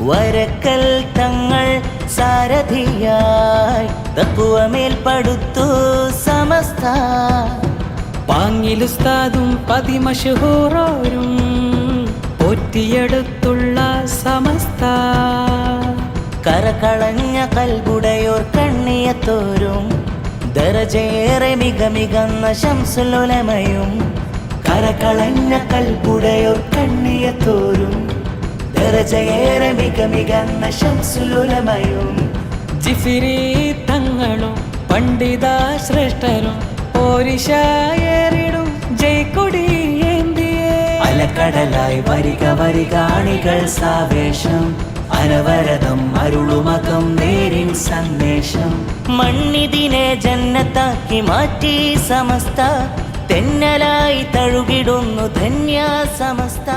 വരക്കൽ തങ്ങൾ സാരഥിയായി തക്കുവമേൽ പടുത്തു സമസ്ത. പാങ്ങിലുസ്താദും പതിമഷഹൂറോരും പോറ്റിയെടുത്തുള്ള സമസ്ത. കരകളഞ്ഞ കൽബുടയോർ കണ്ണിയത്തോരും ദരജയേറെ മികമികന്ന ശംസുലുലമയും. കരകളഞ്ഞ കൽബുടയോർ കണ്ണിയത്തോരും ദരജയേറെ മികമികന്ന ശംസുലുലമയും. ജിഫിരി തങ്ങളും പണ്ഡിത ശ്രേഷ്ഠരും പോരിശായേറിടും ജയ്ക്കൊടി ഏന്തിയേ. അലക്കടലായി വരിക വരിക അണികൾ സാവേശം. അനവരതം അരുളുമകം നേരിൻ സന്ദേശം. മണ്ണിതിനെ ജന്നത്താക്കി മാറ്റി സമസ്ത. തെന്നലായി തഴുകിടുന്നു ധന്യ സമസ്ത.